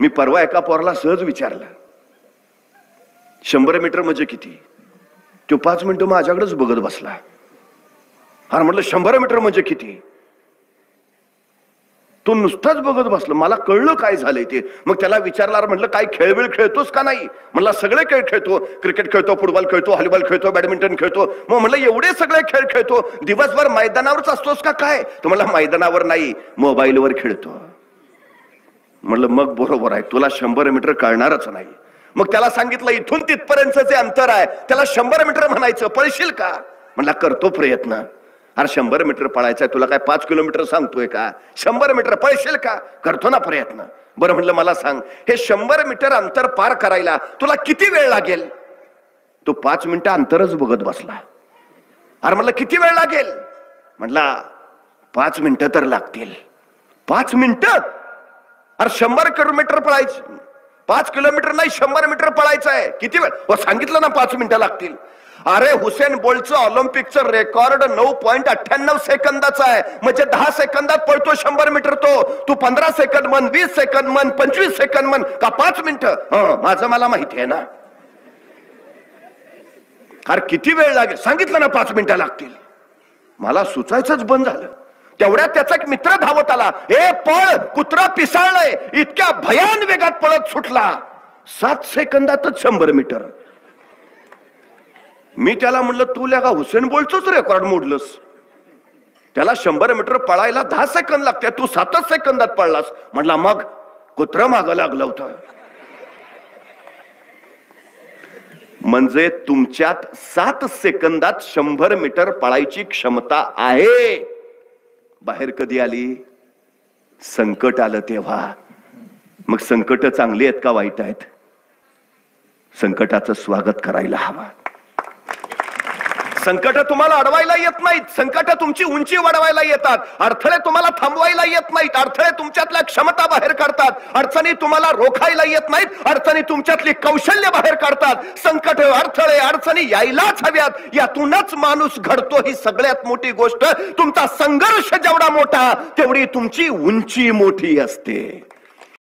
मी परवा एका पोराला सहज विचारलं 100 मीटर म्हणजे किती? तो 5 मिनिटं माझ्याकडेच बघत बसला. अरे म्हटलं 100 मीटर म्हणजे किती? तो नुसताच बघत बसला. मला कळलं काय झालंय ते. मग त्याला विचारला, म्हटलं काय खेळबिळ खेळतोस का नाही? म्हणला सगळे खेळ खेळतो, क्रिकेट खेळतो, फुटबॉल खेळतो, व्हॉलीबॉल खेळतो, बॅडमिंटन खेळतो. मग म्हणलं एवढे सगळे खेळ खेळतो, दिवसभर मैदानावरच असतोस का काय? तो म्हणला मैदानावर नाही, मोबाईलवर खेळतो. म्हणलं मग बरोबर आहे, तुला 100 मीटर कळणारच नाही. मग त्याला सांगितलं इथून तिथपर्यंतचं जे अंतर आहे त्याला 100 मीटर म्हणायचं, पळशील का? म्हणला करतो प्रयत्न. अरे 100 मीटर पळायचंय, तुला काय 5 किलोमीटर सांगतोय का? 100 मीटर पळशील का? करतो ना प्रयत्न. बरं म्हटलं मला सांग, हे 100 मीटर अंतर पार करायला तुला किती वेळ लागेल? तो 5 मिनिटं अंतरच बघत बसला. अरे म्हणलं किती वेळ लागेल? म्हटला 5 मिनिटं तर लागतील. 5 मिनिटं? अरे 100 किलोमीटर पळायचं, 5 किलोमीटर नाही 100 मीटर पळायचं आहे, किती वेळ? सांगितलं ना 5 मिनिटं लागतील. अरे हुसेन बोल्टचं ऑलिम्पिकचं रेकॉर्ड 9.98 सेकंदाचा आहे. म्हणजे 10 सेकंदात पळतो 100 मीटर. तू 15 सेकंद म्हण, 20 सेकंद म्हण, 25 सेकंद म्हण, का 5 मिनिटं? माझं मला माहिती आहे ना. अरे किती वेळ लागेल? सांगितलं ना 5 मिनिटं लागतील. मला सुचायचंच बंद झालं. तेवढ्यात त्याचा एक मित्र धावत आला. ए पळ, कुत्रा पिसाळलंय. इतक्या भयान वेगात पळत सुटला. 7 सेकंदातच 100 मीटर. मी त्याला म्हणलं तू लगा हुसेन बोल्टच रेकॉर्ड मोडलंस. त्याला 100 मीटर पळायला 10 सेकंद लागते, तू 7 सेकंदात पळलास. म्हटला मग कुत्र मागं लागलं होतं. म्हणजे तुमच्यात 7 सेकंदात 100 मीटर पळायची क्षमता आहे. बाहेर कधी आली? संकट आलं तेव्हा. मग संकट चांगली आहेत का वाईट आहेत? संकटाचं स्वागत करायला हवं. संकट तुम्हाला अडवायला येत नाहीत, संकट तुमची उंची वाढवायला येतात. अडथळे तुम्हाला थांबवायला येत नाहीत, अडथळे तुमच्यातल्या क्षमता बाहेर काढतात. अडचणी तुम्हाला रोखायला येत नाहीत, अडचणी तुमच्यातली कौशल्य बाहेर काढतात. संकट, अडथळे, अडचणी यायलाच हव्यात. यातूनच माणूस घडतो. ही सगळ्यात मोठी गोष्ट. तुमचा संघर्ष जेवढा मोठा तेवढी तुमची उंची मोठी असते.